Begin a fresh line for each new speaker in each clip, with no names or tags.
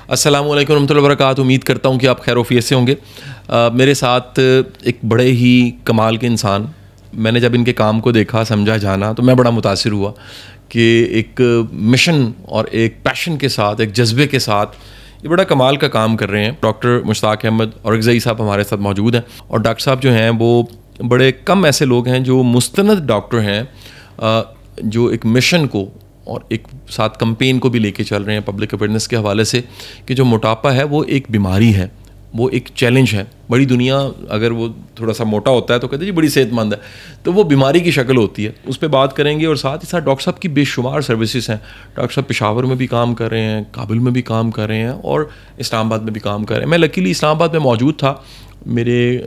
السلام علیکم ورحمۃ اللہ وبرکاتہ. امید کرتا ہوں کہ آپ خیر وفیت سے ہوں گے. میرے ساتھ ایک بڑے ہی کمال کے انسان, میں نے جب ان کے کام کو دیکھا, سمجھا, جانا, تو میں بڑا متاثر ہوا کہ ایک مشن اور ایک پیشن کے ساتھ, ایک جذبے کے ساتھ یہ بڑا کمال کا کام کر رہے ہیں. ڈاکٹر مشتاق احمد اورکزئی صاحب ہمارے ساتھ موجود ہیں. اور ڈاکٹر صاحب جو ہیں وہ بڑے کم ایسے لوگ ہیں جو مستند ڈاکٹر ہیں, جو ایک مشن کو اور ایک ساتھ کمپین کو بھی لے کے چل رہے ہیں پبلک اویئرنیس کے حوالے سے کہ جو موٹاپا ہے وہ ایک بیماری ہے, وہ ایک چیلنج ہے. بڑی دنیا اگر وہ تھوڑا سا موٹا ہوتا ہے تو کہتے ہیں جی بڑی صحت مند ہے, تو وہ بیماری کی شکل ہوتی ہے. اس پہ بات کریں گے. اور ساتھ ہی ساتھ ڈاکٹر صاحب کی بے شمار سروسز ہیں. ڈاکٹر صاحب پشاور میں بھی کام کر رہے ہیں, کابل میں بھی کام کر رہے ہیں, اور اسلام آباد میں بھی کام کر رہے ہیں. میں لکیلی اسلام آباد میں موجود تھا, میرے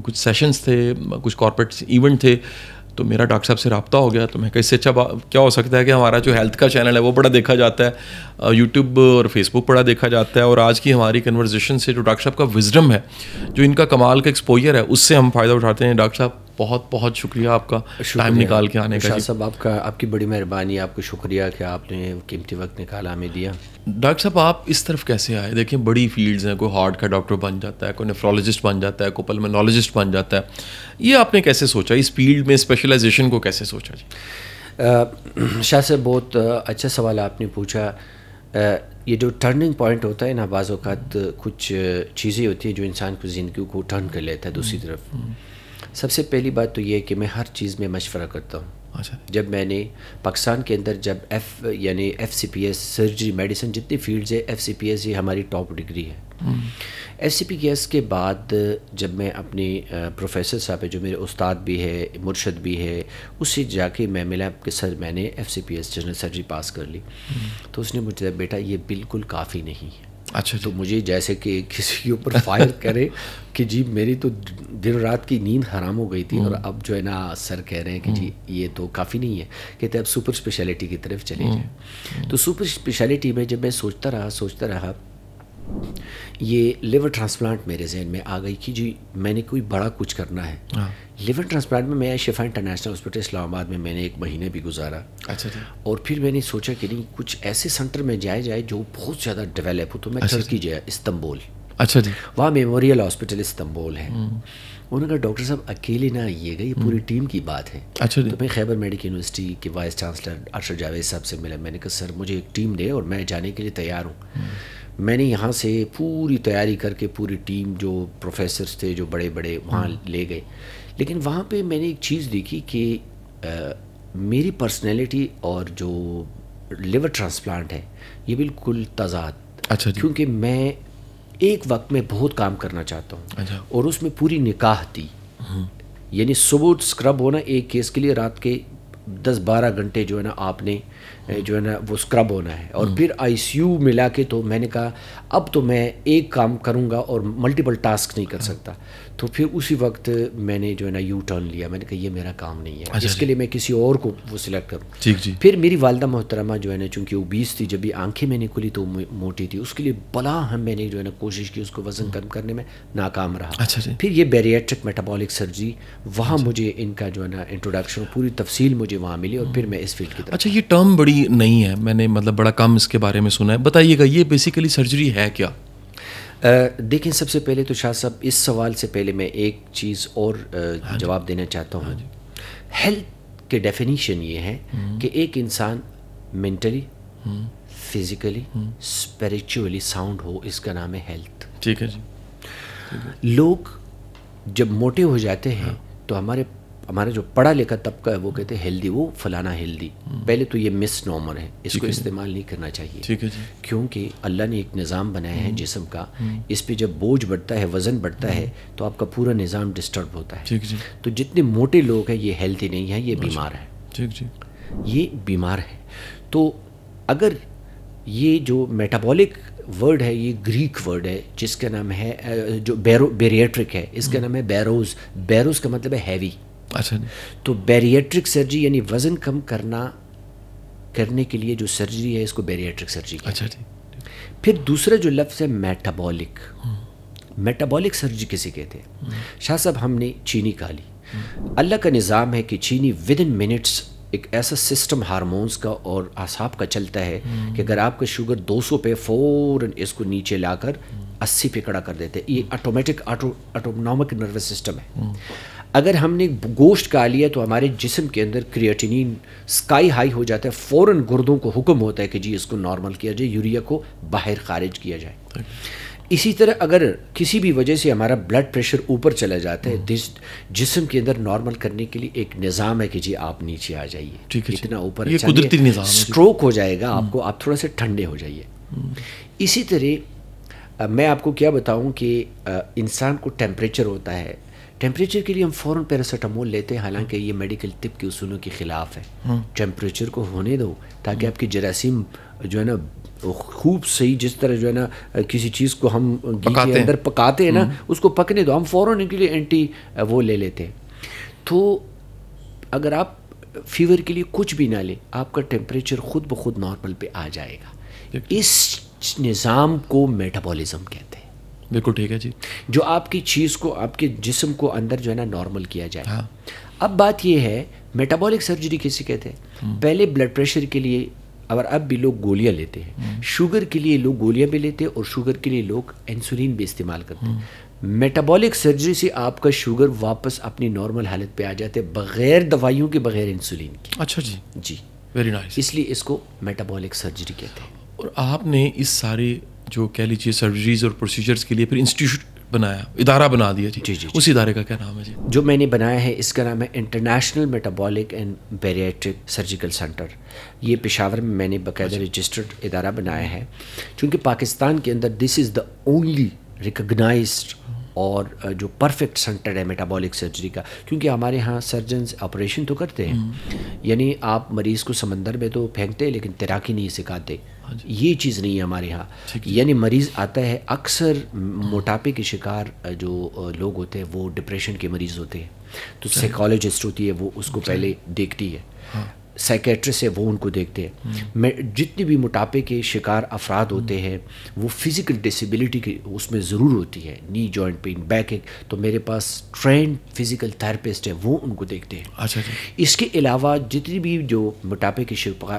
کچھ سیشنز تھے, کچھ کارپوریٹ ایونٹ تھے, تو میرا ڈاکٹر صاحب سے رابطہ ہو گیا. تو میں کہ اس سے اچھا کیا ہو سکتا ہے کہ ہمارا جو ہیلتھ کا چینل ہے وہ بڑا دیکھا جاتا ہے, یوٹیوب اور فیس بک بڑا دیکھا جاتا ہے, اور آج کی ہماری کنورزیشن سے جو ڈاکٹر صاحب کا وزڈم ہے, جو ان کا کمال کا ایکسپوجر ہے, اس سے ہم فائدہ اٹھاتے ہیں. ڈاکٹر صاحب بہت بہت شکریہ آپ کا ٹائم نکال کے آنے کا.
شاہ صاحب آپ کی بڑی مہربانی, آپ کو شکریہ کہ آپ نے قیمتی وقت نکالا, ہمیں دیا.
ڈاکٹر صاحب آپ اس طرف کیسے آئے؟ دیکھیں بڑی فیلڈز ہیں, کوئی ہارٹ کا ڈاکٹر بن جاتا ہے, کوئی نیفرولوجسٹ بن جاتا ہے, کوئی پلمونالوجسٹ بن جاتا ہے. یہ آپ نے کیسے سوچا, اس فیلڈ میں اسپیشلائزیشن کو کیسے سوچا؟ جی
شاہ صاحب بہت اچھا سوال آپ نے پوچھا. یہ جو ٹرننگ پوائنٹ ہوتا ہے نا, بعض اوقات کچھ چیزیں ہوتی ہیں جو انسان کو زندگی کو ٹرن کر لیتا ہے دوسری طرف. سب سے پہلی بات تو یہ ہے کہ میں ہر چیز میں مشورہ کرتا ہوں. جب میں نے پاکستان کے اندر جب F C P S, surgery, medicine, جتنی فیلڈز ہے, ایف سی پی ایس یہ ہماری ٹاپ ڈگری ہے. ایف سی پی ایس کے بعد جب میں اپنی پروفیسر صاحب ہے جو میرے استاد بھی ہے, مرشد بھی ہے, اس سے جا کے میں ملا کہ سر میں نے F C P S general surgery pass کر لی. تو اس نے مجھے بیٹا یہ بالکل کافی نہیں ہے.
اچھا.
تو مجھے جیسے کہ کسی کے اوپر فائر کرے کہ جی میری تو دن رات کی نیند حرام ہو گئی تھی, اور اب جو ہے نا سر کہہ رہے ہیں کہ جی یہ تو کافی نہیں ہے, کہتے اب سپر اسپیشلٹی کی طرف چلے جائیں. تو سپر اسپیشلٹی میں جب میں سوچتا رہا یہ لیور ٹرانسپلانٹ میرے ذہن میں آ گئی کہ جی میں نے کوئی بڑا کچھ کرنا ہے. لیور ٹرانسپلانٹ میں شفا انٹرنیشنل ہاسپٹل اسلام آباد میں نے 1 مہینے بھی گزارا. اچھا. اور پھر میں نے سوچا کہ نہیں کچھ ایسے سینٹر میں جائے جو بہت زیادہ ڈیولپ ہو. تو میں ترکی گیا, استنبول.
اچھا جی.
وہاں میموریل ہاسپٹل استنبول ہے. انہوں نے کہا ڈاکٹر صاحب اکیلے نہ آئیے گا, یہ پوری ٹیم کی بات ہے.
اچھا.
تو میں خیبر میڈیکل یونیورسٹی کے وائس چانسلر ارشد جاوید صاحب سے ملا. میں نے کہا سر مجھے ایک ٹیم دے اور میں جانے کے لیے تیار ہوں. میں نے یہاں سے پوری تیاری کر کے پوری ٹیم جو پروفیسرز تھے جو بڑے بڑے وہاں لے گئے. لیکن وہاں پہ میں نے ایک چیز دیکھی کہ میری پرسنالٹی اور جو لیور ٹرانسپلانٹ ہے یہ بالکل تضاد.
اچھا.
کیونکہ میں ایک وقت میں بہت کام کرنا چاہتا ہوں, اور اس میں پوری نکاح تھی. یعنی صبح اسکرب ہونا ایک کیس کے لیے, رات کے 10-12 گھنٹے جو ہے نا آپ نے جو ہے نا وہ اسکرب ہونا ہے, اور پھر آئی سی یو ملا کے. تو میں نے کہا اب تو میں ایک کام کروں گا اور ملٹیپل ٹاسک نہیں کر سکتا. تو پھر اسی وقت میں نے جو ہے نا یو ٹرن لیا. میں نے کہا یہ میرا کام نہیں ہے, اس کے لیے میں کسی اور کو وہ سلیکٹ کروں. پھر میری والدہ محترمہ جو ہے نا چونکہ اوبیس تھی, جب بھی آنکھیں میں نے کھلی تو موٹی تھی, اس کے لیے بلا ہم میں نے جو ہے نا کوشش کی, اس کو وزن کم کرنے میں ناکام رہا. پھر یہ بیریٹرک میٹابولک سرجری, وہاں مجھے ان کا جو ہے نا انٹروڈکشن پوری تفصیل مجھے وہاں ملی, اور پھر میں اس فیلڈ کی طرف.
اچھا, یہ ٹرم بڑی نہیں ہے, میں نے مطلب بڑا کم اس کے بارے میں سنا ہے. بتائیے گا یہ بیسیکلی سرجری ہے کیا؟
دیکھیں سب سے پہلے تو شاہ صاحب اس سوال سے پہلے میں ایک چیز اور جواب دینا چاہتا ہوں. ہیلتھ کے ڈیفینیشن یہ ہے کہ ایک انسان مینٹلی, فزیکلی, اسپریچولی ساؤنڈ ہو, اس کا نام ہے ہیلتھ.
ٹھیک ہے جی.
لوگ جب موٹے ہو جاتے ہیں تو ہمارا جو پڑھا لکھا طبقہ ہے وہ کہتے ہیں ہیلدی, وہ فلانا ہیلدی. پہلے تو یہ مس نارمل ہے, اس کو استعمال نہیں کرنا چاہیے.
ٹھیک ہے جی. کیونکہ
اللہ نے ایک نظام بنایا ہے جسم کا, اس پہ جب بوجھ بڑھتا ہے, وزن بڑھتا ہے, تو آپ کا پورا نظام ڈسٹرب ہوتا ہے.
ٹھیک جی.
تو جتنے موٹے لوگ ہیں یہ ہیلدی نہیں ہے, یہ بیمار ہے.
ٹھیک جی. یہ
بیمار ہے. تو اگر یہ جو میٹابولک ورڈ ہے یہ گریک ورڈ ہے جس کا نام ہے جو بیریٹرک ہے, اس کا نام ہے بیروز. بیروز کا مطلب ہے ہیوی.
اچھا.
تو بیریٹرک سرجری یعنی وزن کم کرنے کے لیے جو سرجری ہے اس کو بیریٹرک سرجری.
اچھا.
پھر دوسرا جو لفظ ہے میٹابولک. میٹابولک سرجری کسے کہتے ہیں؟ شاہ صاحب ہم نے چینی کھا لی. اللہ کا نظام ہے کہ چینی ود ان منٹس ایک ایسا سسٹم ہارمونز کا اور اعصاب کا چلتا ہے کہ اگر آپ کا شوگر 200 پہ فوراً اس کو نیچے لا کر 80 پہ کھڑا کر دیتے. یہ آٹومیٹک آٹونومک نروس سسٹم ہے. اگر ہم نے گوشت کھا لیا تو ہمارے جسم کے اندر کریٹینین اسکائی ہائی ہو جاتا ہے, فوراً گردوں کو حکم ہوتا ہے کہ جی اس کو نارمل کیا جائے, یوریا کو باہر خارج کیا جائے. اسی طرح اگر کسی بھی وجہ سے ہمارا بلڈ پریشر اوپر چلا جاتا ہے, جسم کے اندر نارمل کرنے کے لیے ایک نظام ہے کہ جی آپ نیچے آ جائیے, اتنا اوپر اسٹروک ہو جائے گا آپ کو, آپ تھوڑا سا ٹھنڈے ہو جائیے. اسی طرح میں آپ کو کیا بتاؤں کہ انسان کو ٹیمپریچر ہوتا ہے, ٹیمپریچر کے لیے ہم فوراً پیراسیٹامول لیتے ہیں, حالانکہ یہ میڈیکل طب کے اصولوں کے خلاف ہے. ٹیمپریچر کو ہونے دو تاکہ آپ کی جراثیم جو ہے نا خوب صحیح, جس طرح جو ہے نا کسی چیز کو ہم گھی کے اندر پکاتے ہیں نا, اس کو پکنے دو, ہم فوراً ان کے لیے اینٹی وہ لے لیتے ہیں. تو اگر آپ فیور کے لیے کچھ بھی نہ لیں, آپ کا ٹیمپریچر خود بخود نارمل پہ آ جائے گا. اس نظام کو میٹابولزم کہتے ہیں.
بالکل ٹھیک ہے جی. جو
آپ کی چیز کو, آپ کے جسم کو اندر جو ہے نا نارمل کیا جائے. اب بات یہ ہے میٹابولک سرجری کیسے کہتے ہیں. پہلے بلڈ پریشر کے لیے, اور اب بھی لوگ گولیاں لیتے ہیں, شوگر کے لیے لوگ گولیاں بھی لیتے ہیں, اور شوگر کے لیے لوگ انسولین بھی استعمال کرتے ہیں. میٹابولک سرجری سے آپ کا شوگر واپس اپنی نارمل حالت پہ آ جاتے ہیں, بغیر دوائیوں کے, بغیر انسولین کی.
اچھا جی.
جی
ویری نائس.
اس لیے اس کو میٹابولک سرجری کہتے ہیں.
اور آپ نے اس سارے جو کہہ لیجیے سرجریز اور پروسیجرز کے لیے پھر انسٹیٹیوٹ بنایا, ادارہ بنا دیا. جی جی. اس ادارے کا کیا نام ہے جی؟
جو میں نے بنایا ہے اس کا نام ہے international metabolic and bariatric surgical centre. یہ پشاور میں نے باقاعدہ رجسٹرڈ ادارہ بنایا ہے, چونکہ پاکستان کے اندر دس از دا اونلی ریکگنائزڈ اور جو پرفیکٹ سینٹر ہے میٹابولک سرجری کا. کیونکہ ہمارے ہاں سرجنز آپریشن تو کرتے ہیں, یعنی آپ مریض کو سمندر میں تو پھینکتے ہیں لیکن تیراکی نہیں سکھاتے. یہ چیز نہیں ہے ہمارے ہاں. یعنی مریض آتا ہے, اکثر موٹاپے کے شکار جو لوگ ہوتے ہیں وہ ڈپریشن کے مریض ہوتے ہیں, تو سائیکالوجسٹ ہوتی ہے وہ اس کو پہلے دیکھتی ہے, سائیکیٹرسٹ ہے وہ ان کو دیکھتے ہیں. جتنے بھی موٹاپے کے شکار افراد ہوتے ہیں وہ فزیکل ڈسیبلٹی کی اس میں ضرور ہوتی ہے, نی جوائنٹ پین, بیک ایک, تو میرے پاس ٹرینڈ فزیکل تھراپسٹ ہے وہ ان کو دیکھتے ہیں.
اچھا.
اس کے علاوہ جتنی بھی جو موٹاپے کے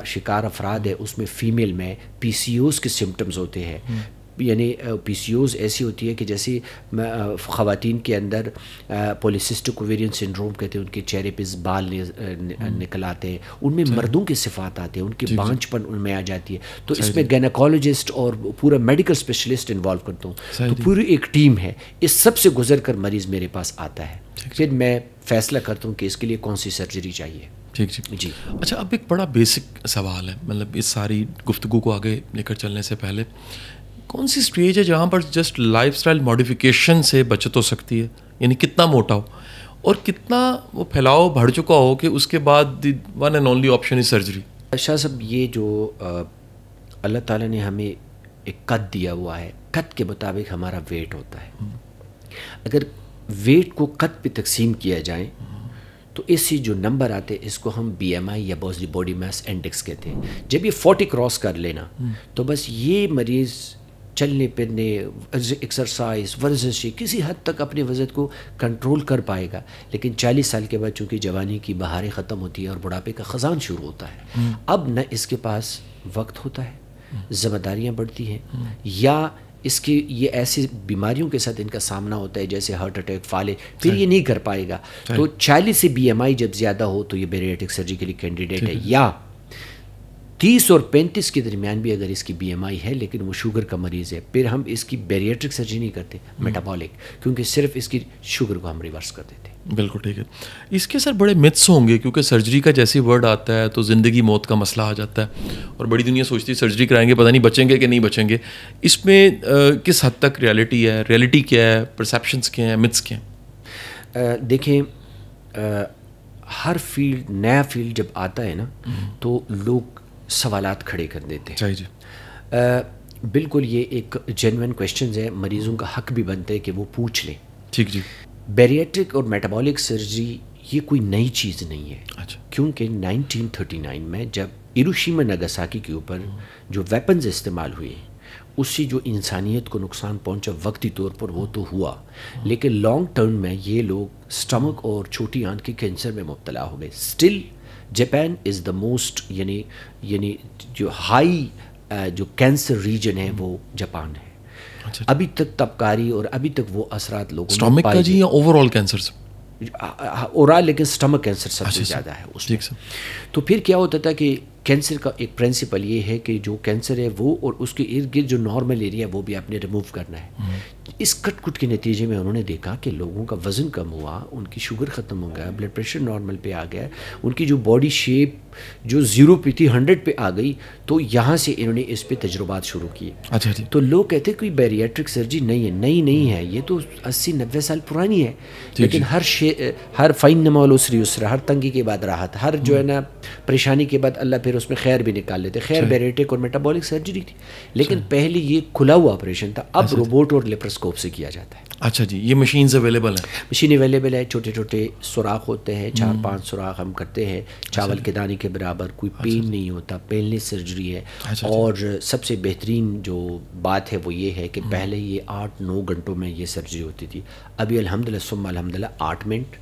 شکار افراد ہے اس میں فیمیل میں پی سی اوز کے سمٹمز ہوتے ہیں. یعنی پی سی اوز ایسی ہوتی ہے کہ جیسے خواتین کے اندر پولیسسٹک اوویرین سنڈروم کہتے ہیں, ان کے چہرے پہ بال نکل آتے ہیں, ان میں مردوں کے صفات آتے ہیں, ان کی بانجھ پن ان میں آ جاتی ہے. تو اس میں گینیکالوجسٹ اور پورا میڈیکل اسپیشلسٹ انوالو کرتا ہوں. تو پوری ایک ٹیم ہے, اس سب سے گزر کر مریض میرے پاس آتا ہے, پھر میں فیصلہ کرتا ہوں کہ اس کے لیے کون سی سرجری چاہیے.
ٹھیک جی جی. اچھا, اب ایک بڑا بیسک سوال ہے, مطلب اس ساری گفتگو کو آگے لے کر چلنے سے پہلے, کون سی اسٹیج ہے جہاں پر جسٹ لائف اسٹائل ماڈیفیکیشن سے بچت ہو سکتی ہے, یعنی کتنا موٹا ہو اور کتنا وہ پھیلاؤ بڑھ چکا ہو کہ اس کے بعد one and only option is surgery.
Shah صاحب, یہ جو اللہ تعالیٰ نے ہمیں ایک قد دیا ہوا ہے, قد کے مطابق ہمارا ویٹ ہوتا ہے. اگر ویٹ کو قد پہ تقسیم کیا جائے تو اس سے جو نمبر آتے ہیں اس کو ہم بی ایم آئی یا باڈی میس انڈیکس کہتے ہیں. جب یہ 40 کراس کر لینا تو بس یہ مریض چلنے پھرنے, ایکسرسائز, ورزش کسی حد تک اپنے وزن کو کنٹرول کر پائے گا. لیکن 40 سال کے بعد چونکہ جوانی کی بہاریں ختم ہوتی ہے اور بڑھاپے کا خزان شروع ہوتا ہے, اب نہ اس کے پاس وقت ہوتا ہے, ذمہ داریاں بڑھتی ہیں, یا اس کی یہ ایسی بیماریوں کے ساتھ ان کا سامنا ہوتا ہے جیسے ہارٹ اٹیک, فالج, پھر یہ نہیں کر پائے گا. تو 40 سے بی ایم آئی جب زیادہ ہو تو یہ بیریٹرک سرجری کے لیے کینڈیڈیٹ ہے. یا 30 اور 35 کے درمیان بھی اگر اس کی بی ایم آئی ہے لیکن وہ شوگر کا مریض ہے, پھر ہم اس کی بیریٹرک سرجری نہیں کرتے, میٹابولک, کیونکہ صرف اس کی شوگر کو ہم ریورس کر دیتے.
بالکل ٹھیک ہے. اس کے سر بڑے متس ہوں گے, کیونکہ سرجری کا جیسے ورڈ آتا ہے تو زندگی موت کا مسئلہ آ جاتا ہے, اور بڑی دنیا سوچتی ہے سرجری کرائیں گے پتہ نہیں بچیں گے کہ نہیں بچیں گے. اس میں کس حد تک ریالٹی ہے, ریالٹی کیا ہے, پرسیپشنس کیا ہیں, متس کیا ہیں؟
دیکھیں, ہر فیلڈ, نیا فیلڈ جب آتا ہے نا تو لوگ سوالات کھڑے کر دیتے ہیں.
جی.
بالکل یہ ایک جینوئن کویشچنز ہے, مریضوں کا حق بھی بنتا ہے کہ وہ پوچھ لیں.
ٹھیک جی.
بیریٹرک اور میٹابولک سرجری یہ کوئی نئی چیز نہیں ہے.
اچھا.
کیونکہ 1939 میں جب ہیروشیما ناگاساکی کے اوپر جو ویپنز استعمال ہوئے اس سے جو انسانیت کو نقصان پہنچا وقتی طور پر وہ تو ہوا, لیکن لانگ ٹرم میں یہ لوگ سٹمک اور چھوٹی آنت کے کینسر میں مبتلا ہو گئے. Still Japan is the most یعنی جو ہائی جو کینسر ریجن ہے وہ جاپان ہے. ابھی تک تبکاری اور ابھی تک وہ اثرات لوگوں
اسٹامک کا جی یا اوور آل کینسر؟
اورال، لیکن اسٹمک کینسر سب سے زیادہ ہے اس میں. تو پھر کیا ہوتا تھا کہ کینسر کا ایک پرنسپل یہ ہے کہ جو کینسر ہے وہ اور اس کے ارد گرد جو نارمل ایریا ہے وہ بھی آپ نے ریموو کرنا ہے. اس کٹ کٹ کے نتیجے میں انہوں نے دیکھا کہ لوگوں کا وزن کم ہوا، ان کی شوگر ختم ہو گیا، بلڈ پریشر نارمل پہ آ گیا، ان کی جو باڈی شیپ جو 0 پہ تھی 100 پہ آ گئی. تو یہاں سے انہوں نے اس پہ تجربات شروع کیے.
اچھا جی.
تو لوگ کہتے ہیں کوئی بیریٹرک سرجری نہیں ہے، نہیں ہے، یہ تو 80-90 سال پرانی ہے. لیکن ہر فائن نما العسر یسرا، ہر تنگی کے بعد راحت، ہر جو ہے نا پریشانی کے بعد اللہ پھر اس میں خیر بھی نکال لیتے. خیر بیریٹرک اور میٹابولک سرجری تھی، لیکن پہلے یہ کھلا ہوا آپریشن تھا، اب روبوٹ اور لیپروسکوپ سے کیا جاتا ہے.
اچھا جی. یہ مشینز اویلیبل ہیں؟
مشین اویلیبل ہے. چھوٹے چھوٹے سوراخ ہوتے ہیں، 4-5 سوراخ ہم کرتے ہیں، چاول کے دانے کے برابر. کوئی پین نہیں ہوتا، پینلیس سرجری ہے. اور سب سے بہترین جو بات ہے وہ یہ ہے کہ پہلے یہ 8-9 گھنٹوں میں یہ سرجری ہوتی تھی. ابھی الحمدللہ ثم الحمدللہ 8 منٹ،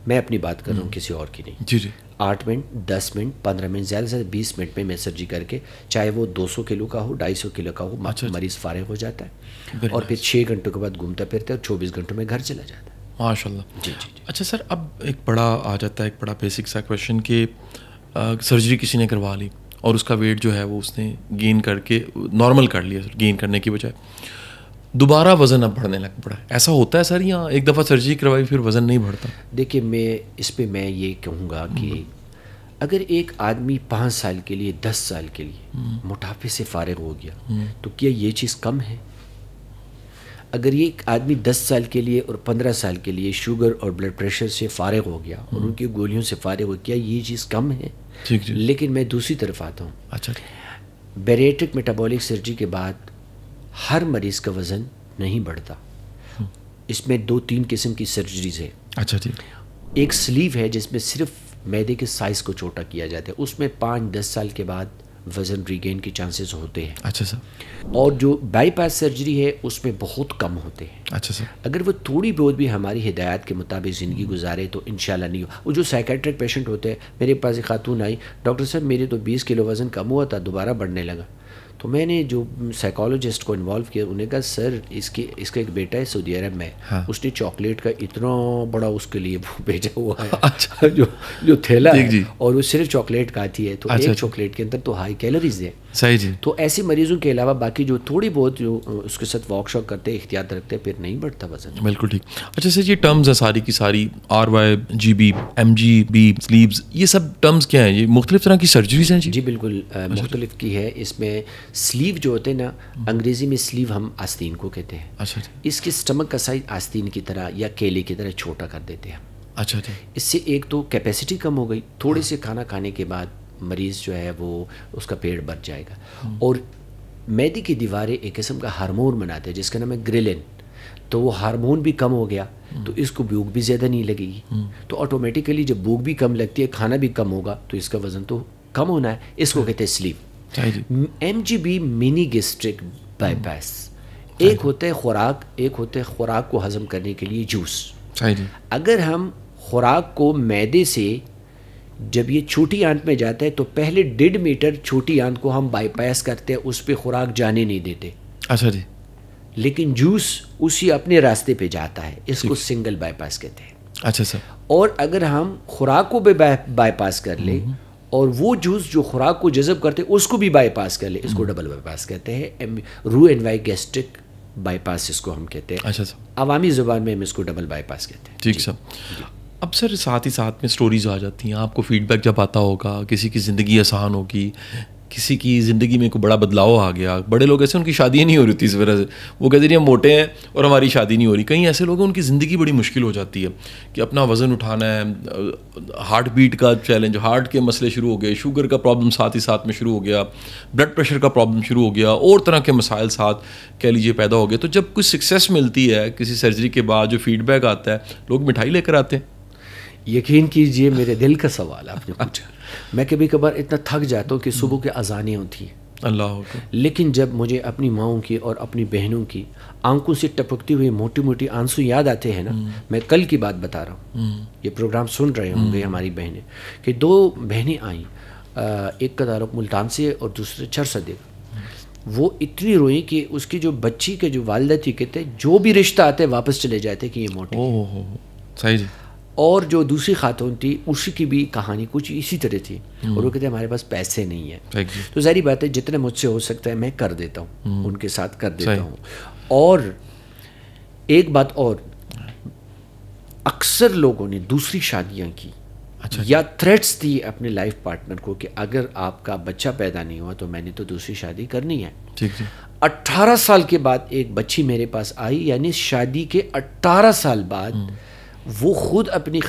میں اپنی بات کر رہا ہوں کسی اور کی نہیں.
جی جی.
8 منٹ، 10 منٹ، 15 منٹ، زیادہ سے زیادہ 20 منٹ میں سرجری کر کے، چاہے وہ 200 کلو کا ہو، 250 کلو کا ہو، مریض فارغ ہو جاتا ہے اور پھر 6 گھنٹوں کے بعد گھومتا پھرتا ہے اور 24 گھنٹوں میں گھر چلا جاتا ہے.
ماشاء اللہ. جی جی. اچھا سر، اب ایک بڑا آ جاتا ہے، ایک بڑا بیسک سا کویشچن کہ سرجری کسی نے کروا لی اور اس کا ویٹ جو ہے وہ اس نے گین کر کے نارمل کر لیا، گین کرنے کی بجائے دوبارہ وزن اب بڑھنے لگ پڑا ہے. ایسا ہوتا ہے سر، یا ایک دفعہ سرجری کروائی پھر وزن نہیں بڑھتا؟
دیکھیے، میں اس پہ میں یہ کہوں گا کہ اگر ایک آدمی 5 سال کے لیے 10 سال کے لیے موٹاپے سے فارغ ہو گیا تو کیا یہ چیز کم ہے؟ اگر یہ ایک آدمی 10 سال کے لیے اور 15 سال کے لیے شوگر اور بلڈ پریشر سے فارغ ہو گیا اور ان کی گولیوں سے فارغ ہو گیا، یہ چیز کم ہے؟ لیکن میں دوسری طرف آتا ہوں.
اچھا.
بیریٹرک میٹابولک سرجری کے بعد ہر مریض کا وزن نہیں بڑھتا. اس میں 2-3 قسم کی سرجریز ہے.
اچھا جی.
ایک سلیو ہے جس میں صرف معدے کے سائز کو چھوٹا کیا جاتا ہے، اس میں 5-10 سال کے بعد وزن ریگین کے چانسز ہوتے ہیں. اچھا سر. اور جو بائی پاس سرجری ہے اس میں بہت کم ہوتے ہیں.
اچھا سر.
اگر وہ تھوڑی بہت بھی ہماری ہدایات کے مطابق زندگی گزارے تو انشاءاللہ نہیں ہو. وہ جو سائیکیٹرک پیشنٹ ہوتے ہیں، میرے پاس ایک خاتون آئی، ڈاکٹر صاحب میرے تو 20 کلو وزن کم ہوا تھا، دوبارہ بڑھنے لگا. تو میں نے جو سائیکالوجسٹ کو انوالو کیا، انہوں نے کہا سر اس کا ایک بیٹا ہے سعودی عرب میں، اس نے چاکلیٹ کا اتنا بڑا اس کے لیے وہ بھیجا ہوا ہے جو تھیلا ہے، اور وہ صرف چاکلیٹ کھاتی ہے. تو ایک چاکلیٹ کے اندر تو ہائی کیلوریز ہے.
صحیح جی.
تو ایسے مریضوں کے علاوہ باقی جو تھوڑی بہت جو اس کے ساتھ واک شاک کرتے احتیاط رکھتے پھر نہیں بڑھتا وزن.
بالکل ٹھیک. اچھا سر، یہ ٹرمز ہیں ساری کی ساری RY, GB, MGB, سلیوز، یہ سب ٹرمز کیا ہیں؟ یہ مختلف طرح کی سرجریز ہیں؟
جی بالکل مختلف کی ہے. اس میں سلیو جو ہوتے ہیں نا، انگریزی میں سلیو ہم آستین کو کہتے ہیں.
اچھا.
اس کے سٹمک کا سائز آستین کی طرح یا کیلے کی طرح چھوٹا کر دیتے ہیں.
اچھا.
اس سے ایک تو کیپیسٹی کم ہو گئی، تھوڑے سے کھانا کھانے کے بعد مریض جو ہے وہ اس کا پیٹ بھر جائے گا. اور معدے کی دیواریں ایک قسم کا ہارمون بناتے ہیں جس کا نام ہے گریلن. تو وہ ہارمون بھی کم ہو گیا تو اس کو بھوک بھی زیادہ نہیں لگے گی. تو آٹومیٹیکلی جب بھوک بھی کم لگتی ہے، کھانا بھی کم ہوگا، تو اس کا وزن تو کم ہونا ہے. اس کو کہتے ہیں sleeve. MGB mini gastric bypass. ایک ہوتا ہے خوراک، ایک ہوتا ہے خوراک کو ہضم کرنے کے لیے جوس. اگر ہم خوراک کو معدے سے جب یہ چھوٹی آنت میں جاتا ہے تو پہلے 1.5 میٹر چھوٹی آنت کو ہم بائی پاس کرتے ہیں، اس پہ خوراک جانے نہیں دیتے.
اچھا جی.
لیکن جوس اسی اپنے راستے پہ جاتا ہے، اس کو سنگل بائی پاس کہتے ہیں.
اچھا سر. اور
اگر ہم خوراک کو بھی بائی پاس کر لیں اور وہ جوس جو خوراک کو جذب کرتے اس کو بھی بائی پاس کر لے، اس کو ڈبل بائی پاس کہتے ہیں. رو این وائی گیسٹرک بائی پاس اس کو ہم کہتے ہیں.
اچھا سر.
عوامی زبان میں ہم اس کو ڈبل بائی پاس کہتے ہیں.
ٹھیک سر. اب سر ساتھ ہی ساتھ میں سٹوریز آ جاتی ہیں، آپ کو فیڈ بیک جب آتا ہوگا، کسی کی زندگی آسان ہوگی، کسی کی زندگی میں کوئی بڑا بدلاؤ آ گیا. بڑے لوگ ایسے ان کی شادی نہیں ہو رہی تھی اس وجہ سے، وہ کہتے ہیں ہم موٹے ہیں اور ہماری شادی نہیں ہو رہی. کہیں ایسے لوگ ہیں ان کی زندگی بڑی مشکل ہو جاتی ہے کہ اپنا وزن اٹھانا ہے، ہارٹ بیٹ کا چیلنج، ہارٹ کے مسئلے شروع ہو گئے، شوگر کا پرابلم ساتھ ہی ساتھ میں شروع ہو گیا، بلڈ پریشر کا پرابلم شروع ہو گیا، اور طرح کے مسائل ساتھ کہہ لیجیے پیدا ہو گئے. تو جب کچھ سکسیس ملتی ہے کسی سرجری کے بعد، جو فیڈ بیک آتا ہے، لوگ مٹھائی لے کر آتے ہیں.
یقین کیجئے میرے دل کا سوال آپ نے پوچھا. میں کبھی کبھار اتنا تھک جاتا ہوں کہ صبح کے اذانیں ہوتی ہیں،
اللہ اکبر.
لیکن جب مجھے اپنی ماؤں کی اور اپنی بہنوں کی آنکھوں سے ٹپکتی ہوئی موٹی موٹی آنسو یاد آتے ہیں نا, میں کل کی بات بتا رہا ہوں, یہ پروگرام سن رہے ہوں گے ہماری بہنیں, کہ 2 بہنیں آئیں, ایک کا تعلق ملتان سے اور دوسرے چرصدیق. وہ اتنی روئیں کہ اس کی جو بچی کے جو والدہ تھی کہتے جو بھی رشتہ آتے واپس چلے جاتے کہ یہ موٹی.
صحیح جی.
اور جو دوسری خاتون تھی اسی کی بھی کہانی کچھ اسی طرح تھی, اور وہ کہتے ہیں ہمارے پاس پیسے نہیں ہیں. تو ظاہری بات ہے جتنا مجھ سے ہو سکتا ہے میں کر دیتا ہوں, ان کے ساتھ کر دیتا ہوں. اور ایک بات اور, اکثر لوگوں نے دوسری شادیاں کی یا تھریٹس دی اپنے لائف پارٹنر کو کہ اگر آپ کا بچہ پیدا نہیں ہوا تو میں نے تو دوسری شادی کرنی ہے. 18 سال کے بعد ایک بچی میرے پاس آئی, یعنی شادی کے 18 سال بعد وہ خود اپنی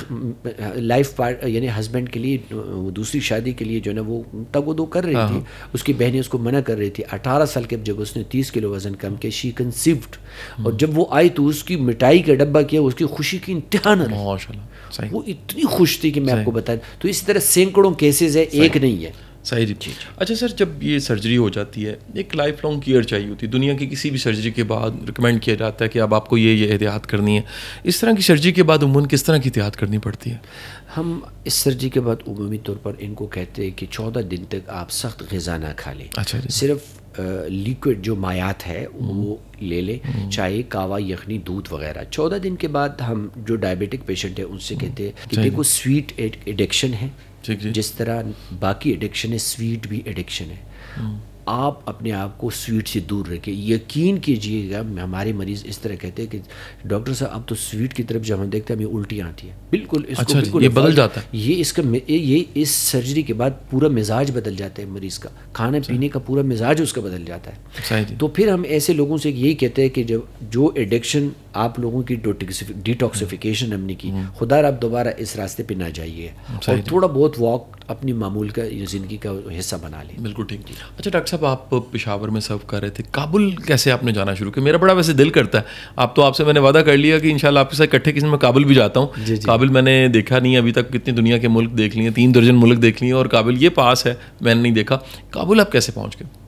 لائف یعنی ہسبینڈ کے لیے دوسری شادی کے لیے جو ہے نا وہ تگ و دو کر رہی تھی. اس کی بہنیں اس کو منع کر رہی تھی. 18 سال کے جب اس نے 30 کلو وزن کم کیا, شی کنسیوڈ, اور جب وہ آئی تو اس کی مٹائی کا ڈبہ کیا, اس کی خوشی کی انتہا نہ رہی. وہ اتنی خوش تھی کہ میں آپ کو بتاؤں. تو اسی طرح سینکڑوں کیسز ہے, ایک نہیں ہے.
صحیح جی. اچھا سر, جب یہ سرجری ہو جاتی ہے ایک لائف لانگ کیئر چاہیے ہوتی ہے. دنیا کی کسی بھی سرجری کے بعد ریکمینڈ کیا جاتا ہے کہ اب آپ کو یہ احتیاط کرنی ہے. اس طرح کی سرجری کے بعد عموماً کس طرح کی احتیاط کرنی پڑتی ہے؟
ہم اس سرجری کے بعد عمومی طور پر ان کو کہتے ہیں کہ 14 دن تک آپ سخت غذا نہ کھا لیں.
اچھا جی.
صرف لیکوڈ جو مایات ہے وہ لے لیں, چائے, کہوہ, یخنی, دودھ وغیرہ. 14 دن کے بعد ہم جو ڈائبیٹک پیشنٹ ہے ان سے کہتے ہیں کہ دیکھو سویٹ ایڈکشن ہے, جس طرح باقی ایڈکشن ہے سویٹ بھی ایڈکشن ہے. آپ اپنے آپ کو سویٹ سے دور رکھیں. یقین کیجئے گا ہمارے مریض اس طرح کہتے ہیں کہ ڈاکٹر صاحب اب تو سویٹ کی طرف جب ہم دیکھتے ہیں ہمیں الٹیاں آتی ہیں. بالکل اس کو بالکل
یہ بدل جاتا ہے.
یہ اس سرجری کے بعد پورا مزاج بدل جاتا ہے مریض کا, کھانے پینے کا پورا مزاج اس کا بدل جاتا ہے. تو پھر ہم ایسے لوگوں سے یہی کہتے ہیں کہ جو ایڈکشن آپ لوگوں کی ڈیٹاکسیفیکیشن ہم نے کی, خدا آپ دوبارہ اس راستے پہ نہ جائیے, اور تھوڑا بہت واک اپنی معمول کا زندگی کا حصہ بنا لیں.
بالکل ٹھیک. اچھا ڈاکٹر صاحب, آپ پشاور میں سرو کر رہے تھے, کابل کیسے آپ نے جانا شروع کیا؟ میرا بڑا ویسے دل کرتا ہے, آپ سے میں نے وعدہ کر لیا کہ انشاءاللہ آپ کے ساتھ اکٹھے کسی میں کابل بھی جاتا ہوں. کابل میں نے دیکھا نہیں ابھی تک, کتنی دنیا کے ملک دیکھ لیے, 3 درجن ملک دیکھ لیے, اور کابل یہ پاس ہے میں نے نہیں دیکھا. کابل آپ کیسے پہنچ گئے؟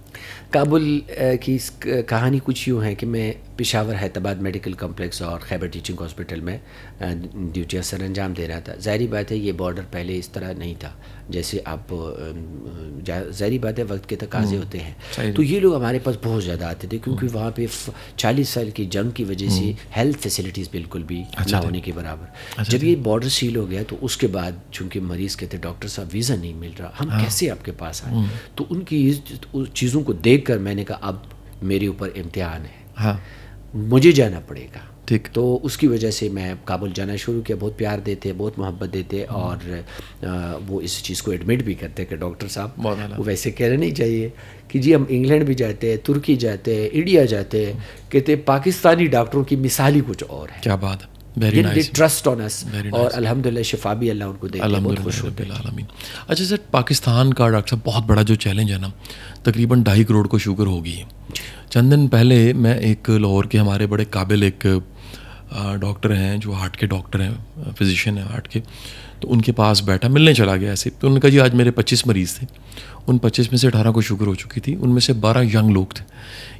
کابل کی کہانی کچھ یوں ہے کہ میں پشاور حیدرآباد میڈیکل کمپلیکس اور خیبر ٹیچنگ ہاسپٹل میں ڈیوٹیاں سر انجام دے رہا تھا. ظاہری بات ہے یہ بارڈر پہلے اس طرح نہیں تھا جیسے آپ, ظاہری بات ہے وقت کے تقاضے ہوتے ہیں. تو یہ لوگ ہمارے پاس بہت زیادہ آتے تھے کیونکہ وہاں پہ 40 سال کی جنگ کی وجہ سے ہیلتھ فیسلٹیز بالکل بھی نہ ہونے کے برابر. جب یہ بارڈر سیل ہو گیا تو اس کے بعد چونکہ مریض کہتے ڈاکٹر صاحب ویزا نہیں مل رہا, ہم کیسے آپ کے پاس آئیں. تو ان کی چیزوں کو دیکھ کر میں نے کہا اب میرے اوپر امتحان ہے, مجھے جانا پڑے گا. تو اس کی وجہ سے میں کابل جانا شروع کیا. بہت پیار دیتے, بہت محبت دیتے, اور وہ اس چیز کو ایڈمٹ بھی کرتے کہ ڈاکٹر صاحب وہ ویسے کہنا نہیں چاہیے کہ جی ہم انگلینڈ بھی جاتے ہیں, ترکی جاتے ہیں, انڈیا جاتے ہیں, کہتے پاکستانی ڈاکٹروں کی مثال ہی کچھ اور ہے.
کیا بات ہے, ویری نائس,
ٹرسٹ آن اس, اور الحمدللہ شفا بھی اللہ ان کو دے, بہت خوش ہوتے ہیں.
اچھا سر, پاکستان کا ڈاکٹر صاحب بہت بڑا جو چیلنج ہے نا, تقریباً 2.5 کروڑ کو شوگر ہوگی. چند دن پہلے میں ایک لاہور کے ہمارے بڑے قابل ایک ڈاکٹر ہیں جو ہارٹ کے ڈاکٹر ہیں, فزیشین ہیں ہارٹ کے, تو ان کے پاس بیٹھا, ملنے چلا گیا ایسے. تو انہوں نے کہا جی آج میرے 25 مریض تھے, ان 25 میں سے 18 کو شوگر ہو چکی تھی, ان میں سے 12 ینگ لوگ تھے.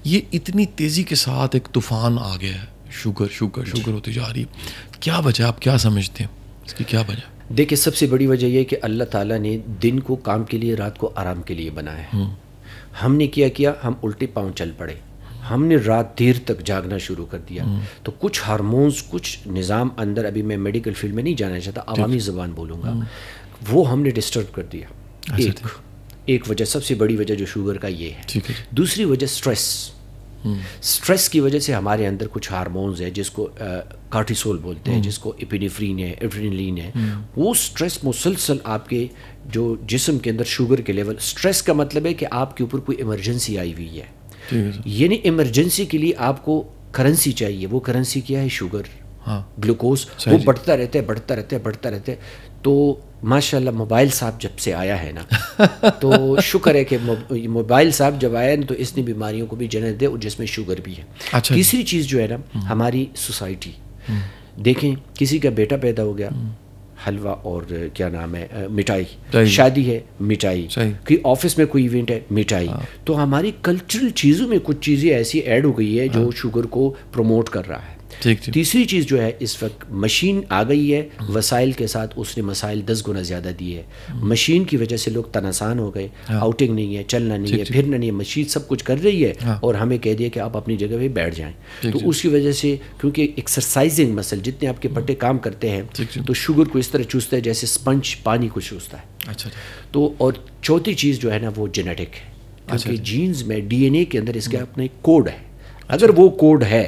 یہ اتنی تیزی کے ساتھ ایک طوفان آ گیا ہے, شوگر ہوتی جا رہی ہے. کیا وجہ, آپ کیا سمجھتے ہیں اس کی کیا وجہ؟
دیکھیں سب سے بڑی وجہ یہ کہ اللہ تعالیٰ نے دن کو کام کے لیے, رات کو آرام کے لیے بنایا ہے. ہم نے کیا ہم الٹے پاؤں چل پڑے, ہم نے رات دیر تک جاگنا شروع کر دیا. تو کچھ ہارمونز, کچھ نظام اندر, ابھی میں میڈیکل فیلڈ میں نہیں جانا چاہتا, عوامی زبان بولوں گا, وہ ہم نے ڈسٹرب کر دیا. ایک وجہ, سب سے بڑی وجہ جو شوگر کا یہ ہے. دوسری وجہ سٹریس کی وجہ سے ہمارے اندر کچھ ہارمونز ہیں جس کو کارٹیسول بولتے ہیں, جس کو ایپینیفرین ہے, ایڈرینلین ہے. وہ سٹریس مسلسل آپ کے جو جسم کے اندر شوگر کے لیول, سٹریس کا مطلب ہے کہ آپ کے اوپر کوئی ایمرجنسی آئی ہوئی ہے, یعنی ایمرجنسی کے لیے آپ کو کرنسی چاہیے. وہ کرنسی کیا ہے؟ Sugar, glucose. وہ بڑھتا رہتا ہے. تو ماشاءاللہ موبائل صاحب جب سے آیا ہے نا, تو شکر ہے کہ موبائل صاحب جب آیا نا تو اس نے بیماریوں کو بھی جنم دے, اور جس میں شوگر بھی ہے. تیسری چیز جو ہے نا, ہماری سوسائٹی. دیکھیں کسی کا بیٹا پیدا ہو گیا, حلوہ اور کیا نام ہے مٹھائی، شادی ہے مٹھائی، کہ آفس میں کوئی ایونٹ ہے مٹھائی. تو ہماری کلچرل چیزوں میں کچھ چیزیں ایسی ایڈ ہو گئی ہے جو شوگر کو پروموٹ کر رہا ہے. تیسری چیز جو ہے اس وقت مشین آ گئی ہے، وسائل کے ساتھ اس نے مسائل 10 گنا زیادہ دیے. مشین کی وجہ سے لوگ تناسان ہو گئے، آؤٹنگ نہیں ہے، چلنا نہیں ہے، پھرنا نہیں ہے، مشین سب کچھ کر رہی ہے اور ہمیں کہہ دیا کہ آپ اپنی جگہ پہ بیٹھ جائیں. تو اس کی وجہ سے کیونکہ ایکسرسائزنگ مسل جتنے آپ کے پٹے کام کرتے ہیں تو شوگر کو اس طرح چوستا ہے جیسے اسپنج پانی کو چوستا ہے. تو اور چوتھی چیز جو ہے نا وہ جینیٹک ہے، کیونکہ جینز میں ڈی این اے کے اندر اس کا اپنا ایک کوڈ ہے. اگر وہ کوڈ ہے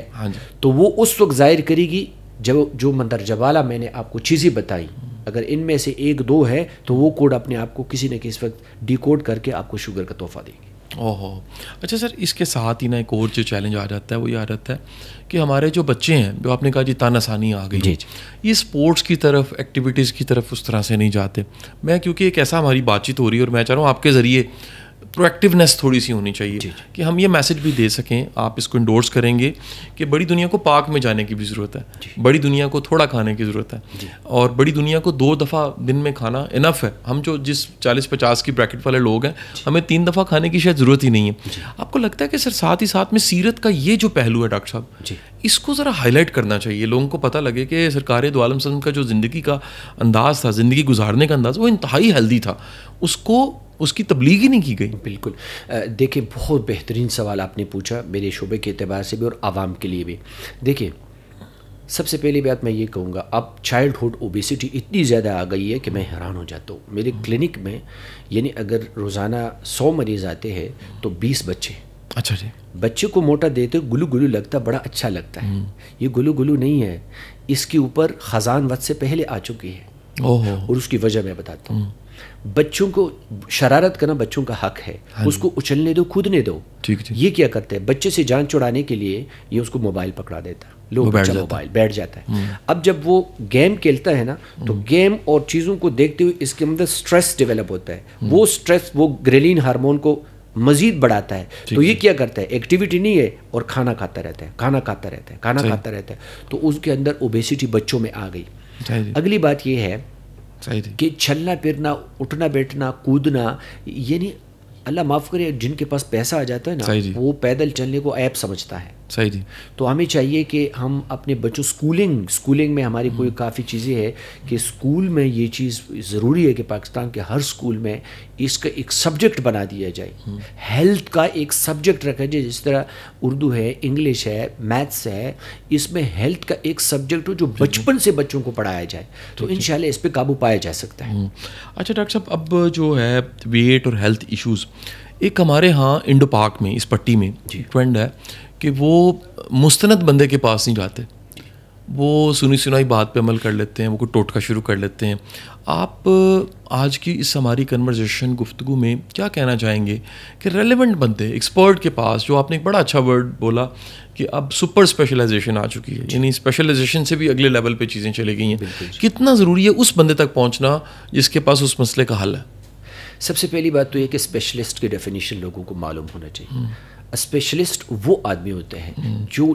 تو وہ اس وقت ظاہر کرے گی جو مندرجہ والا میں نے آپ کو چیزیں بتائی، اگر ان میں سے 1-2 ہے تو وہ کوڈ اپنے آپ کو کسی نہ کسی وقت ڈی کوڈ کر کے آپ کو شوگر کا تحفہ دیں گے.
اچھا سر، اس کے ساتھ ہی نا ایک اور جو چیلنج آ جاتا ہے وہ یہ آ جاتا ہے کہ ہمارے جو بچے ہیں، جو آپ نے کہا جی تاناسانی آ گئی، یہ اسپورٹس کی طرف، ایکٹیویٹیز کی طرف اس طرح سے نہیں جاتے. میں کیونکہ ایک ایسا ہماری بات چیت ہو رہی ہے اور میں چاہ رہا ہوں آپ کے ذریعے پرویکٹیونیس تھوڑی سی ہونی چاہیے کہ ہم یہ میسج بھی دے سکیں. آپ اس کو انڈورس کریں گے کہ بڑی دنیا کو پارک میں جانے کی بھی ضرورت ہے، بڑی دنیا کو تھوڑا کھانے کی ضرورت ہے، اور بڑی دنیا کو 2 دفعہ دن میں کھانا انف ہے. ہم جو جس 40-50 کی بریکٹ والے لوگ ہیں ہمیں 3 دفعہ کھانے کی شاید ضرورت ہی نہیں ہے. آپ کو لگتا ہے کہ سر ساتھ ہی ساتھ میں سیرت کا یہ جو پہلو ہے ڈاکٹر صاحب، اس کو ذرا ہائی لائٹ کرنا چاہیے، لوگوں کو پتہ لگے کہ سرکار دو عالم وسلم کا جو زندگی کا انداز تھا، زندگی گزارنے کا انداز، وہ انتہائی ہیلدی تھا، اس کی تبلیغ ہی نہیں کی گئی.
بالکل. دیکھیں بہت بہترین سوال آپ نے پوچھا میرے شعبے کے اعتبار سے بھی اور عوام کے لیے بھی. دیکھیں سب سے پہلی بات میں یہ کہوں گا، اب چائلڈہڈ اوبیسٹی اتنی زیادہ آ گئی ہے کہ میں حیران ہو جاتا ہوں. میرے کلینک میں یعنی اگر روزانہ 100 مریض آتے ہیں تو 20 بچے.
اچھا جی.
بچے کو موٹا دیتے گلو گلو لگتا، بڑا اچھا لگتا ہے. یہ گلو گلو نہیں ہے، اس کے اوپر خزان وقت سے پہلے آ چکی ہے، اور اس کی وجہ میں بتاتا ہوں. بچوں کو شرارت کرنا بچوں کا حق ہے، اس کو اچھلنے دو، کودنے دو. یہ کیا کرتے ہیں، بچے سے جان چھڑانے کے لیے یہ اس کو موبائل پکڑا دیتا ہے، بچہ موبائل بیٹھ جاتا ہے. اب جب وہ گیم کھیلتا ہے نا تو گیم اور چیزوں کو دیکھتے ہوئے اس کے اندر سٹریس ڈیولپ ہوتا ہے. وہ سٹریس وہ گریلین ہارمون کو مزید بڑھاتا ہے. تو یہ کیا کرتا ہے، ایکٹیویٹی نہیں ہے اور کھانا کھاتا رہتا ہے، کھانا کھاتا رہتا ہے، کھانا کھاتا رہتا ہے. تو اس کے اندر اوبیسٹی بچوں میں آ گئی. اگلی بات یہ ہے کہ چلنا پھرنا، اٹھنا بیٹھنا، کودنا، یعنی اللہ معاف کرے جن کے پاس پیسہ آ جاتا ہے نا وہ پیدل چلنے کو عیب سمجھتا ہے.
صحیح جی.
تو ہمیں چاہیے کہ ہم اپنے بچوں اسکولنگ میں ہماری کوئی کافی چیزیں ہیں کہ اسکول میں یہ چیز ضروری ہے کہ پاکستان کے ہر اسکول میں اس کا ایک سبجیکٹ بنا دیا جائے، ہیلتھ کا ایک سبجیکٹ رکھا جائے. جس طرح اردو ہے، انگلش ہے، میتھس ہے، اس میں ہیلتھ کا ایک سبجیکٹ ہو جو بچپن سے بچوں کو پڑھایا جائے تو انشاءاللہ اس پہ قابو پایا جا سکتا ہے.
اچھا ڈاکٹر صاحب، اب جو ہے ویٹ اور ہیلتھ ایشوز، ایک ہمارے ہاں انڈو پاک میں اس پٹی میں ٹرینڈ ہے کہ وہ مستند بندے کے پاس نہیں جاتے، وہ سنی سنائی بات پہ عمل کر لیتے ہیں، وہ کوئی ٹوٹکا شروع کر لیتے ہیں. آپ آج کی اس ہماری کنورزیشن گفتگو میں کیا کہنا چاہیں گے کہ ریلیونٹ بندے ایکسپرٹ کے پاس، جو آپ نے ایک بڑا اچھا ورڈ بولا کہ اب سپر اسپیشلائزیشن آ چکی ہے، یعنی اسپیشلائزیشن سے بھی اگلے لیول پہ چیزیں چلے گئی ہیں، کتنا ضروری ہے اس بندے تک پہنچنا جس کے پاس اس مسئلے کا حل ہے؟
سب سے پہلی بات تو یہ کہ اسپیشلسٹ کی ڈیفینیشن لوگوں کو معلوم ہونا چاہیے. اسپیشلسٹ وہ آدمی ہوتے ہیں جو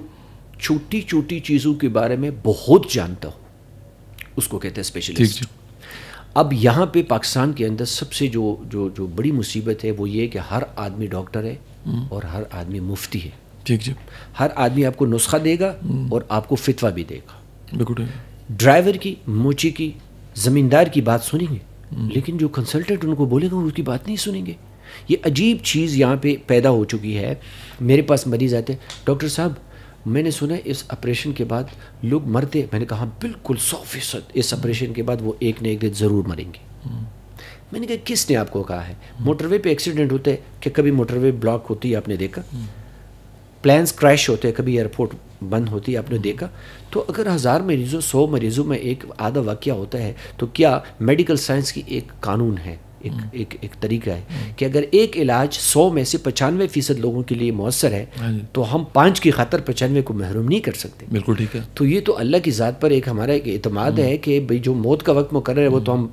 چھوٹی چھوٹی چیزوں کے بارے میں بہت جانتا ہو، اس کو کہتے ہیں اسپیشلسٹ. اب یہاں پہ پاکستان کے اندر سب سے جو بڑی مصیبت ہے وہ یہ کہ ہر آدمی ڈاکٹر ہے اور ہر آدمی مفتی ہے. ہر آدمی آپ کو نسخہ دے گا اور آپ کو فتویٰ بھی دے گا. ڈرائیور کی، موچی کی، زمیندار کی بات سنیں گے لیکن جو کنسلٹنٹ ان کو بولے گا اس کی بات نہیں سنیں گے. یہ عجیب چیز یہاں پہ پیدا ہو چکی ہے. میرے پاس مریض آتے ہیں، ڈاکٹر صاحب میں نے سنا ہے اس آپریشن کے بعد لوگ مرتے. میں نے کہا بالکل 100% اس آپریشن کے بعد وہ ایک نہ ایک دن ضرور مریں گے. میں نے کہا کس نے آپ کو کہا ہے؟ موٹر وے پہ ایکسیڈنٹ ہوتے ہیں کہ کبھی موٹر وے بلاک ہوتی ہے آپ نے دیکھا؟ پلینس کریش ہوتے ہیں، کبھی ایئرپورٹ بند ہوتی ہے آپ نے دیکھا؟ تو اگر 1000 مریضوں 100 مریضوں میں ایک آدھا واقعہ ہوتا ہے تو کیا میڈیکل سائنس کی ایک قانون ہے، ایک طریقہ ہے کہ اگر ایک علاج 100 میں سے 95% لوگوں کے لیے مؤثر ہے تو ہم 5 کی خاطر 95 کو محروم نہیں کر سکتے.
بالکل ٹھیک ہے.
تو یہ تو اللہ کی ذات پر ایک ہمارا ایک اعتماد ہے کہ بھئی جو موت کا وقت مقرر ہے وہ تو ہم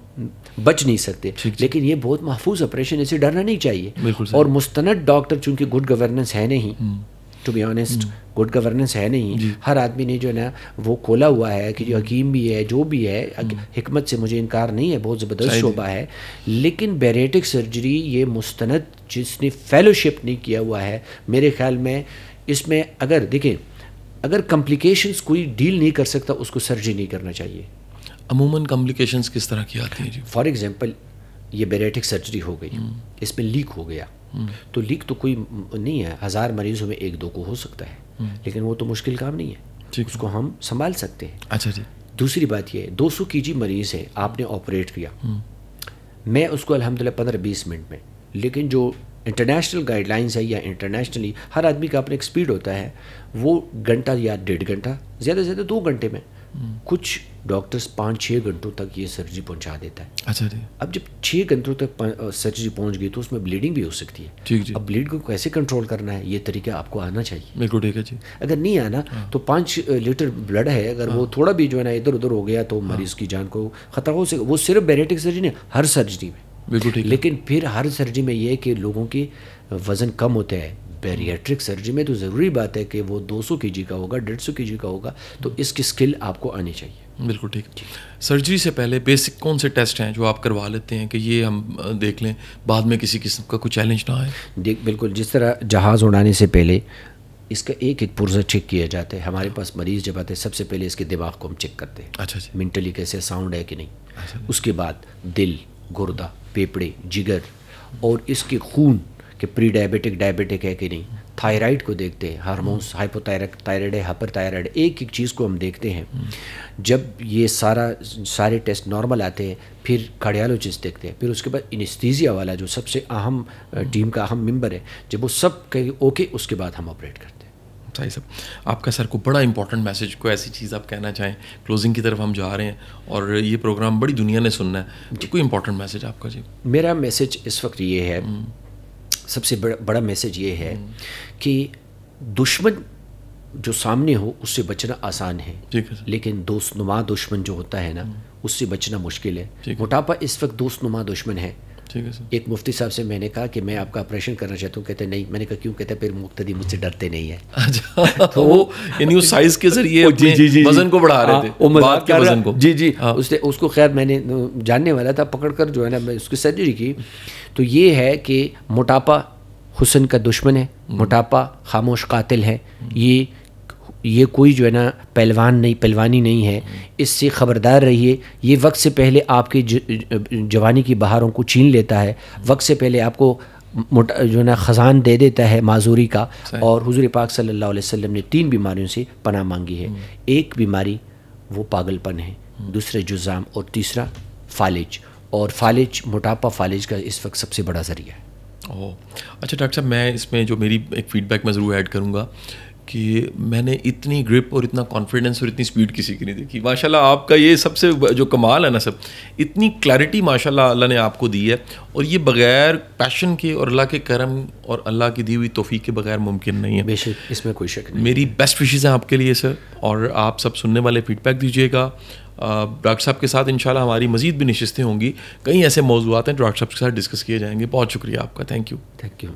بچ نہیں سکتے، لیکن یہ بہت محفوظ آپریشن، اسے ڈرنا نہیں چاہیے. اور مستند ڈاکٹر چونکہ گڈ گورننس ہے نہیں to be honest good governance ہے نہیں. ہر آدمی نے جو ہے نا وہ کھولا ہوا ہے کہ جو حکیم بھی ہے جو بھی ہے, حکمت سے مجھے انکار نہیں ہے, بہت زبردست شعبہ ہے, لیکن بیریٹک سرجری یہ مستند جس نے فیلوشپ نہیں کیا ہوا ہے, میرے خیال میں اس میں اگر دیکھیں اگر کمپلیکیشنز کوئی ڈیل نہیں کر سکتا اس کو سرجری نہیں کرنا چاہیے.
عموماً کمپلیکیشنز کس طرح کی آتی ہیں جی؟
فار ایگزامپل یہ بیریٹک سرجری ہو گئی, اس میں لیک ہو گیا, تو لیک تو کوئی نہیں ہے, 1000 مریضوں میں 1-2 کو ہو سکتا ہے, لیکن وہ تو مشکل کام نہیں ہے, اس کو ہم سنبھال سکتے ہیں.
اچھا جی.
دوسری بات یہ ہے 200 kg مریض ہے, آپ نے آپریٹ کیا, میں اس کو الحمدللہ 15-20 منٹ میں, لیکن جو انٹرنیشنل گائیڈ لائنس ہے یا انٹرنیشنلی ہر آدمی کا اپنا ایک سپیڈ ہوتا ہے, وہ گھنٹہ یا 1.5 گھنٹہ, زیادہ سے زیادہ 2 گھنٹے میں, کچھ ڈاکٹرز 5-6 گھنٹوں تک یہ سرجری پہنچا دیتا ہے.
اچھا جی.
اب جب 6 گھنٹوں تک سرجری پہنچ گئی تو اس میں بلیڈنگ بھی ہو سکتی ہے.
ٹھیک جی.
اب بلیڈ کو کیسے کنٹرول کرنا ہے, یہ طریقہ آپ کو آنا چاہیے.
بالکل ٹھیک ہے جی.
اگر نہیں آنا تو 5 لیٹر بلڈ ہے, اگر وہ تھوڑا بھی جو ہے نا ادھر ادھر ہو گیا تو مریض کی جان کو خطرہ ہو سکے. وہ صرف بیریٹک سرجری نہیں, ہر سرجری میں.
بالکل ٹھیک. لیکن
پھر ہر سرجری میں یہ ہے کہ لوگوں کی وزن کم ہوتا ہے. بیریٹرک سرجری میں تو ضروری بات ہے کہ وہ 200 kg کا ہوگا, 150 kg کا ہوگا, تو اس کی اسکل آپ کو آنی چاہیے.
بالکل ٹھیک. سرجری سے پہلے بیسک کون سے ٹیسٹ ہیں جو آپ کروا لیتے ہیں کہ یہ ہم دیکھ لیں بعد میں کسی قسم کا کوئی چیلنج نہ آئے؟
بالکل, جس طرح جہاز اڑانے سے پہلے اس کا ایک پرزہ چیک کیا جاتا ہے. ہمارے پاس مریض جب آتے ہیں سب سے پہلے اس کے دماغ کو ہم چیک کرتے ہیں.
اچھا جی.
مینٹلی کیسے ساؤنڈ ہے کہ نہیں. اس کے بعد دل, گردہ, پھیپھڑے, جگر, اور اس کے خون کہ پری ڈائبیٹک ڈائبیٹک ہے کہ نہیں. تھائرائڈ کو دیکھتے ہیں, ہارمونس, ہائپو تھائرائڈ ہے, ہائپر تھائرائڈ, ایک ایک چیز کو ہم دیکھتے ہیں. جب یہ سارے ٹیسٹ نارمل آتے ہیں پھر کارڈیالوجسٹ دیکھتے ہیں. پھر اس کے بعد انیستھیزیا والا جو سب سے اہم ٹیم کا اہم ممبر ہے, جب وہ سب کہے اوکے اس کے بعد ہم آپریٹ کرتے ہیں.
صحیح صاحب, آپ کا سر کو بڑا امپورٹنٹ میسج, کوئی ایسی چیز آپ کہنا چاہیں؟ کلوزنگ کی طرف ہم جا رہے ہیں اور یہ پروگرام بڑی دنیا نے سننا ہے, تو کوئی امپورٹنٹ میسج آپ کا؟ جی
میرا میسج اس وقت یہ ہے, سب سے بڑا میسج یہ ہے کہ دشمن جو سامنے ہو اس سے بچنا آسان ہے, لیکن دوست نما دشمن جو ہوتا ہے نا اس سے بچنا مشکل ہے. موٹاپا اس وقت دوست نما دشمن ہے. ایک مفتی صاحب سے میں نے کہا کہ میں آپ کا آپریشن کرنا چاہتا ہوں, کہتے نہیں. میں نے کہا کیوں؟ کہتے پھر مقتدی مجھ سے ڈرتے نہیں ہیں.
تو وہ یعنی اس سائز کے ذریعے وزن کو بڑھا رہے تھے, بات کے وزن کو.
جی اس کو خیر میں نے جاننے والا تھا, پکڑ کر جو ہے نا میں اس کی سرجری کی. تو یہ ہے کہ موٹاپا حسن کا دشمن ہے, موٹاپا خاموش قاتل ہے. یہ کوئی جو ہے نا پہلوانی نہیں ہے. اس سے خبردار رہیے. یہ وقت سے پہلے آپ کی جوانی کی بہاروں کو چھین لیتا ہے, وقت سے پہلے آپ کو جو ہے نا خزان دے دیتا ہے معذوری کا. اور حضور پاک صلی اللہ علیہ وسلم نے 3 بیماریوں سے پناہ مانگی ہے. ایک بیماری وہ پاگل پن ہے, دوسرے جزام, اور تیسرا فالج. اور فالج, موٹاپا فالج کا اس وقت سب سے بڑا ذریعہ ہے.
اچھا ڈاکٹر صاحب, میں اس میں جو میری ایک فیڈ بیک میں ضرور ایڈ کروں گا کہ میں نے اتنی گرپ اور اتنا کانفیڈنس اور اتنی اسپیڈ کسی کی نہیں دیکھی. ماشاء اللہ آپ کا یہ سب سے جو کمال ہے نا سب, اتنی کلیئرٹی ماشاء اللہ اللہ نے آپ کو دی ہے, اور یہ بغیر پیشن کے اور اللہ کے کرم اور اللہ کی دی ہوئی توفیق کے بغیر ممکن نہیں ہے.
بے شک, اس میں کوئی شک نہیں.
میری بیسٹ وشیز ہیں آپ کے لیے سر, اور آپ سب سننے والے فیڈ بیک دیجیے گا. ڈاکٹر صاحب کے ساتھ انشاءاللہ ہماری مزید بھی نشستیں ہوں گی, کئی ایسے موضوعات ہیں ڈاکٹر صاحب کے ساتھ ڈسکس کیے جائیں گے. بہت شکریہ آپ کا, تھینک یو.